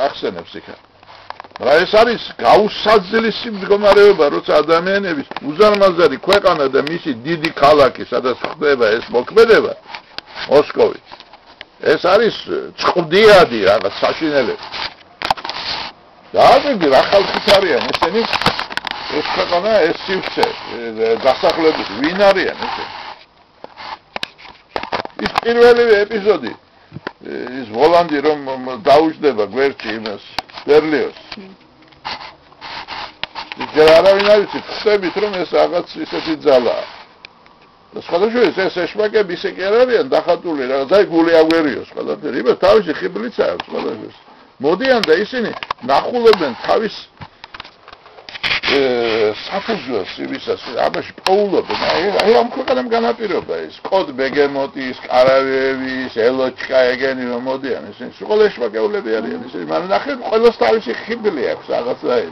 ახსენებს იქ. მაგრამ ეს არის გაუსაძლისი მდგომარეობა, როცა ადამიანების უზარმაზარი ქვეყანა და მისი დიდი ქალაქი, სადაც ხდება ეს მოქმედება, მოსკოვი. ეს არის წყდიადი რაღაც საშინელება. დააგვიგი რა ხალხით არიან ესენი? ეს ქვეყანა, ეს სივრცე, დასახლებული, ვინ არიან ესენი? ის პირველი ეპიზოდი, ის ვოლანდი რომ დაუჯდება გვერდში იმას, ბერლიოს. ჯერ არავინ არ იცით, ხსებით რომ ეს რაღაც ისეთი ძალაა. და სხვადასხვა ეს ეშმაკები ისე კი არ არიან დახატული რაღაც, აი გული აგვერიოს ყველაფერი, იმას თავისი ხიბლიც აქვს სხვადასხვა. მოდიან და ისინი ნახულებენ თავის საფუძველს იმისას, ამაში პოულობენ. აი ამ ქვეყანამ განაპირობა ეს კოდ ბეგემოტის, კარავევის, ელოჩკა ეგენი რომ მოდიან, ისინი სულ ეშმაკეულები არიან, ისინი მაგრამ ნახეთ ყველას თავისი ხიბლი აქვს რაღაცაი.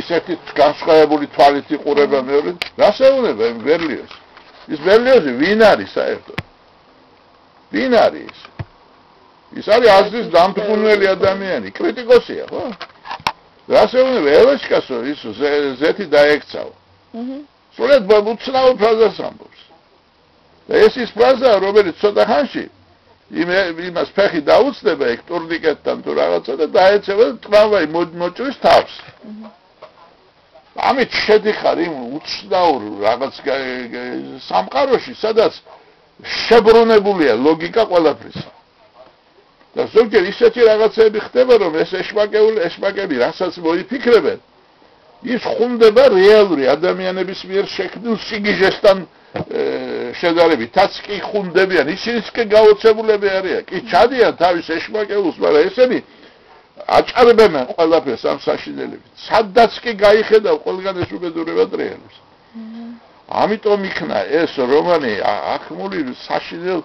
ისეთი განსხვავებული თვალით იყურება მეორე, რასეუნება იმ ბერლიოს. ის ბერლიოზი ვინ არის საერთოდ? ვინ არის? ის არის აზრის დამტკუნელი ადამიანი, კრიტიკოსია, ხო? რასეუნება ელოჩკასო ის ზეთი დაექცავა. სულეთ უცნაურ ფრაზას ამბობს. და ეს ის ფრაზაა, რომელიც ცოტა ხანში იმას ფეხი დაუწდება ეგ ტურნიკეტთან თუ რაღაცა და დაეცევა ტრამვაი მოჭრის თავს. ამით შედიხარ იმ უცნაურ რაღაც სამყაროში, სადაც შებრუნებულია ლოგიკა ყველაფრისა. და ზოგჯერ ისეთი რაღაცები ხდება, რომ ეს ეშმაკები, რასაც მოიფიქრებენ, ის ხუნდება რეალური ადამიანების მიერ შექმნილ სიგიჟესთან შედარებითაც კი ხუნდებიან, ისინიც კი გაოცებულები არიან, კი ჩადიან თავის ეშმაკეულს, მაგრამ ესენი აჭარბებენ ყველაფერს ამ საშინელებით. სადაც კი გაიხედავ ყველგან ეს უბედურება ტრიალებს. ამიტომ იქნა ეს რომანი ახმული საშინელ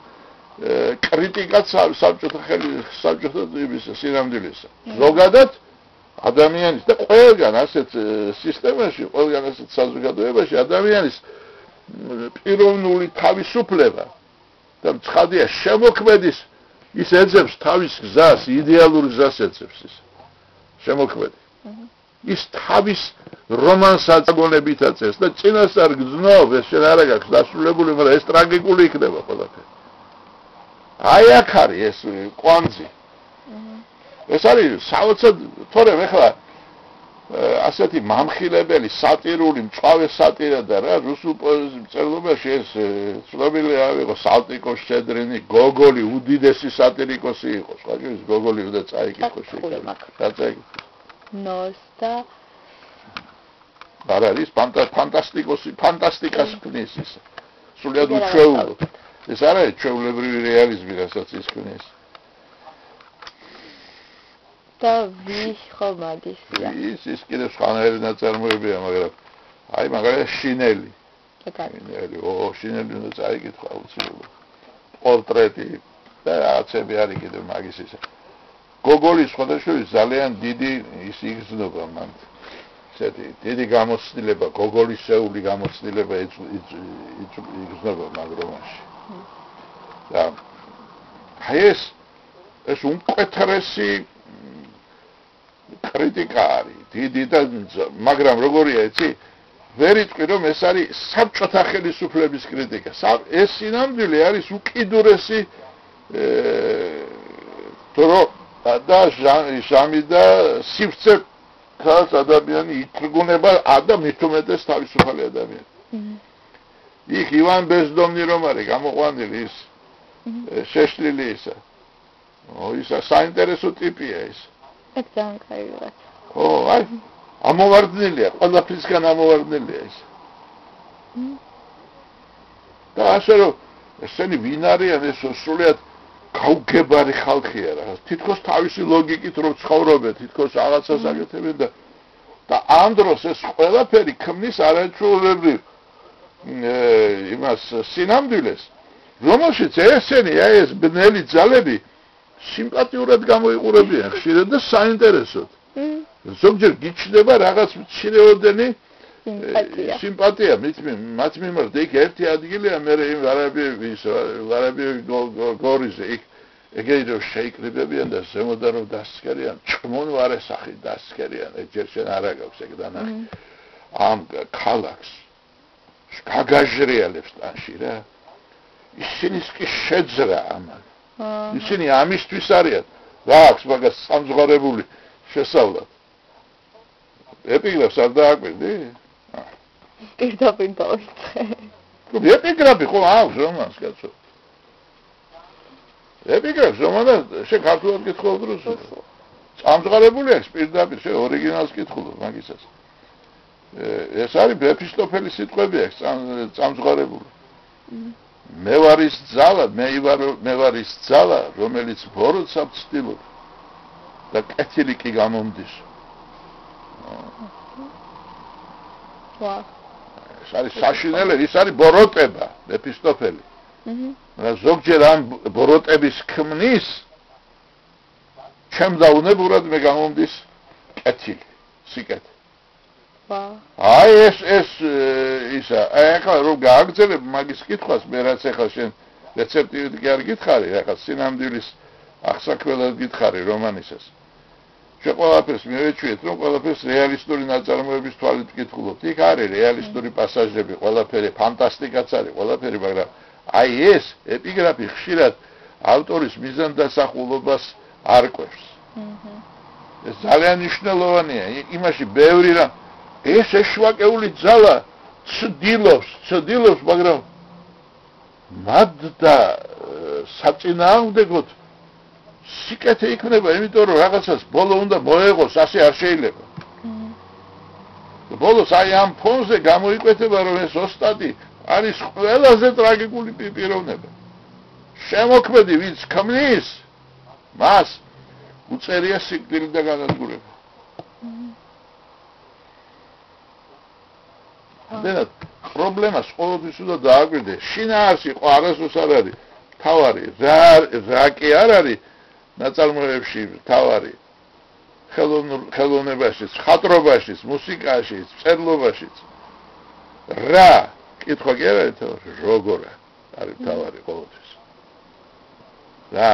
კრიტიკაც საბჭოთა სინამდვილესა. ზოგადად ადამიანის და ყველგან ასეთ სისტემაში, ყველგან ასეთ საზოგადოებაში ადამიანის პიროვნული თავისუფლება და ცხადია შემოქმედის ის ეძებს თავის გზას, იდეალურ გზას ეძებს ის. შემოქმედი. ის თავის რომანს აწაგონებით აწევს და წინასწარ გრძნობს, ეს შენ არ აქვს დასრულებული, მაგრამ ეს ტრაგიკული იქნება ყველაფერი. აი აქ არის ეს კვანძი. ეს არის საოცრად თორემ ეხლა ასეთი მამხილებელი სატირული მწვავე სატირა და რა რუსულ პოეზიის მწერლობაში ეს ცნობილი იყო სალტიკო შედრინი, გოგოლი უდიდესი სატირიკოსი იყო, სხვა შორის გოგოლი უნდა წაიკითხოს შეიძლება. დაწაიკითხოს. ნოსტა არა ის ფანტასტიკას ქნის ის. სულიად უჩვეულო. ეს არა ჩვეულებრივი რეალიზმი, რასაც ის ქნის. და ვის ხომადისია? ის კიდევ სხვანაირი ნაწარმოებია, მაგრამ აი მაგალითად შინელი. შინელი, შინელი უნდა წაიკითხა აუცილებლად. პორტრეტი და რაღაცები არის კიდევ მაგის ისე. გოგოლის სხვადასხვა ძალიან დიდი ის იგრძნობა მან. ესეთი დიდი გამოცდილება, გოგოლის შეეული გამოცდილება იგრძნობა მაგ რომანში. და აი ეს უმკვეთრესი კრიტიკა არის, დიდი და მაგრამ როგორია იცი, ვერ იტყვი რომ ეს არის საბჭოთა ხელისუფლების კრიტიკა. ეს სინამდვილე არის უკიდურესი დრო და ჟამი და სივრცე ქალს ადამიანი ითრგუნება და მithumetes თავისუფალი ადამიანი. იქ ივან ბეზდომნი რომ არის გამოყვანილი ის შეშლილი ისა. ისა საინტერესო ტიპია ის. ეს ძალიან კაი ვიღაც. აი ამოვარდნილია, ყველაფრისგან ამოვარდნილია ის. და ასე რომ ესენი ვინ არიან ეს სრულიად გაუგებარი ხალხია რა. თითქოს თავისი ლოგიკით რომ ცხოვრობენ, თითქოს რაღაცას აკეთებენ და ამ დროს ეს ყველაფერი ქმნის არაჩვეულებრივ იმას სინამდვილეს, რომელშიც ესენი აი ეს ბნელი ძალები სიმპათიურად გამოიყურებიან ხშირად და საინტერესოდ. ზოგჯერ გიჩნდება რაღაც მცირეოდენი სიმპათია მათ მიმართ. იქ ერთი ადგილია მე იმ ვარაბიევის გორიზე იქ ეგრე რომ შეიკრიბებიან და ზემოდან რომ დასცქერიან, ჭმონ ვარ ესახი დასცქერიან, ჯერ შენ არა გაქვს ეგ დანახი. ამ ქალაქს გაგაჟრიალებს ტანში რა. ისინიც კი შეძრა ამან. ისინი ამისთვის არიან, რა აქვს მაგას სამძღარებული შესავლად. ეპიგრაფს არ დააკვირდი? პირდაპირ დავიწყე. ეპიგრაფი ხო აქვს რომანს კაცო. ეპიგრაფს რომანა შე ქართულად კითხულობ რუსულად. სამძღარებული აქვს პირდაპირ შე ორიგინალს კითხულობ მაგისას. ეს არის მეფისტოფელის სიტყვები აქვს სამძღარებული. მე ვარ ის ძალა, მე ვარ ის ძალა, რომელიც ბოროტსა ვცდილობ და კეთილი კი გამომდის. ვა. ეს არის საშინელები, ის არის ბოროტება, მეფისტოფელი. ზოგჯერ ამ ბოროტების ქმნის ჩემ დაუნებურად მე გამომდის კეთილი, სიკეთე. აი ეს ისა, ახლა რომ გააგრძელებ მაგის კითხვას, მე რაც ახლა შენ რეცეპტივით კი არ გითხარი, ახლა სინამდვილის აღსაქმელად გითხარი რომანისას. შენ ყველაფერს მივეჩვიეთ, რომ ყველაფერს რეალისტური ნაწარმოების თვალით ვკითხულობთ. იქ არის რეალისტური პასაჟები, ყველაფერი ფანტასტიკაც არის, ყველაფერი, მაგრამ აი ეს ეპიგრაფი ხშირად ავტორის მიზანდასახულობას არკვევს. ეს ძალიან მნიშვნელოვანია, იმაში ბევრი რამ ეს ეშვაკეული ძალა ცდილობს, მაგრამ მად და საწინააღმდეგოდ სიკეთე იქნება, იმიტომ რომ რაღაცას ბოლო უნდა მოეღოს, ასე არ შეიძლება. ბოლოს აი ამ ფონზე გამოიკვეთება, რომ ეს ოსტატი არის ყველაზე ტრაგიკული პიროვნება. შემოქმედი ვინც ქმნის, მას უწერია სიკვდილი და განადგურება. ამდენად პრობლემას ყოველთვის უნდა დააკვირდე. შინაარსი იყო არასდროს არ არის თავარი, რა კი არ არის ნაწარმოებში თავარი. ხელოვნებაშიც, ხატრობაშიც, მუსიკაშიც, მწერლობაშიც. რა კითხვა კი არ არის თავარი, როგორ არის თავარი ყოველთვის. რა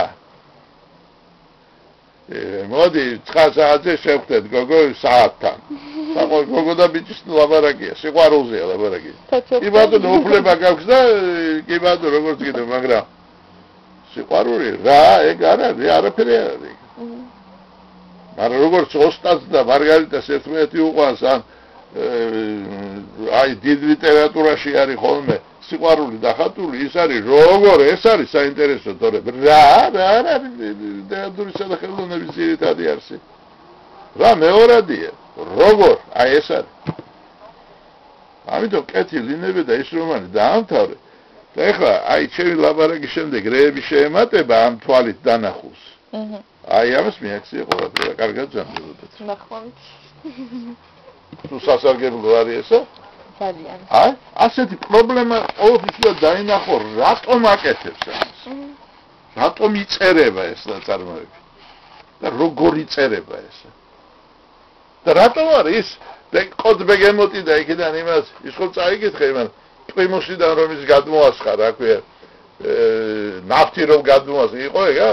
მოდი 9 საათზე შევხვდეთ გოგო საათთან. გოგო და ბიჭის ლაბარაკია, სიყვარულზეა ლაბარაკი. კი ბატონო, უფლება გაქვს და კი ბატონო, როგორც კიდე, მაგრამ სიყვარული რა, ეგ არ არის, არაფერი არ არის. მაგრამ როგორც ოსტატს და მარგარიტას ერთმანეთი უყვანს, ან აი დიდ ლიტერატურაში არის ხოლმე სიყვარული და ხატული, ის არის როგორ, ეს არის საინტერესო თორე. რა არის ლიტერატურისა და ხელოვნების ძირითადი არსი. რა მეორადია, როგორ, აი ეს არის. ამიტომ კეთილი ლინები და ის რომანი დაამთავრე. და ეხლა აი ჩემი ლაბარაკის შემდეგ რეები შეემატება ამ თვალით დანახულს. აი ამას მიაქცია ყველაფერი, კარგად ძამდებოდეთ. ნახმოვით. თუ სასარგებლო არის ესა? ძალიან. აი, ასეთი პრობლემა ყოველთვის უნდა დაინახო, რატომ აკეთებს ამას? რატომ იწერება ეს ნაწარმოები? და როგორ იწერება ეს? და რატომ არის და კოდ ბეგემოტი და იქიდან იმას ის ხო წაიკითხე იმან პრიმუსიდან რომ ის გადმოასხა, რა ქვია, ნაფთი რომ გადმოასხა, იყო ეგა?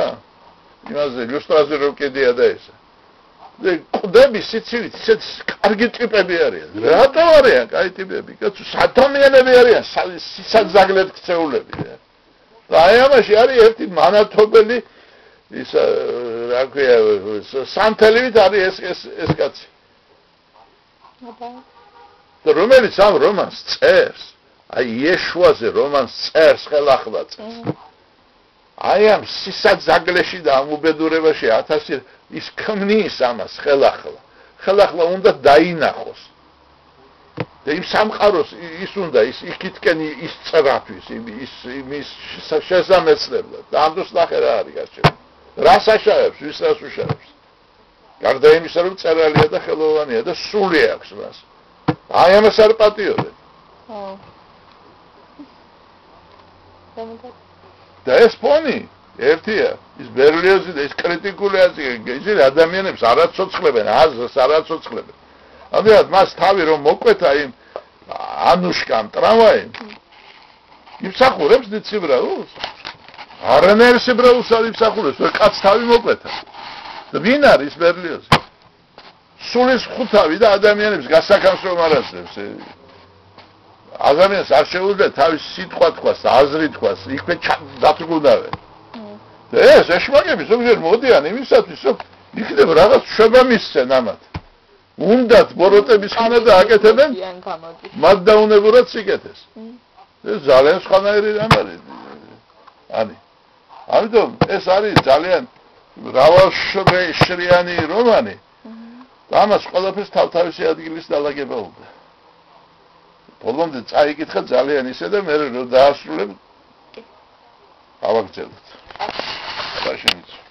იმაზე ილუსტრაციაზე რომ კიდია და ესა. და ყდები სიცილით ისეთ კარგი ტიპები არიან. რატომ არიან კაი ტიპები? კაცო, ადამიანები არიან, სისაძაგლეთ ქცეულები. და აი ამაში არის ერთი მანათობელი ის რა ქვია, სანთელივით არის ეს კაცი. და რომელიც ამ რომანს წერს, აი ეშვაზე რომანს წერს ხელახლა წერს. აი ამ სისაძაგლეში და ამ უბედურებაში 1000 ის ქმნის ამას ხელახლა. ხელახლა უნდა დაინახოს. და იმ სამყაროს ის უნდა იქითკენ ის წერათვის, ის შესამეცლებლად. და ამ დროს ნახე რა არის გაჩვენე. რას აშავებს, ვის რას უშავებს. გარდა იმისა, რომ წერალია და ხელოვანია და სული აქვს მას. აი ამას არ პატიოდე. და ეს ფონი ერთია, ის ბერლიოზი და ის კრიტიკული აზრი, ისინი ადამიანებს არ აცოცხლებენ, აზრს არ აცოცხლებენ. ამდენად მას თავი რომ მოკვეთა იმ ანუშკამ ტრამვაიმ, იმსახურებს დიდ სიბრაულს. არანაირ შებრალს არ იმსახურებს, რომ კაც თავი მოკვეთა. და ვინ არის ბერლიოზი? სულის ხუთავი და ადამიანებს გასაკამს რომ არ აძლევს. ადამიანს არ შეუძლია თავის სიტყვა თქვას, აზრი თქვას, იქვე დათრგუნავენ. და ეს ეშმაკები ზოგჯერ მოდიან იმისათვის, რომ იქნებ რაღაც შვება მისცენ ამათ. უნდათ ბოროტების ხანა და აკეთებენ მათ დაუნებურად სიკეთეს. ეს ძალიან სხვანაირი რამ არის. ამიტომ ეს არის ძალიან მრავალშრიანი რომანი. და ამას ყველაფერს თავთავისი ადგილის დალაგება უნდა. ბოლომდე წაიკითხა ძალიან ისე და მე რომ დაასრულებ ავაგრძელოთ. ბაშენიც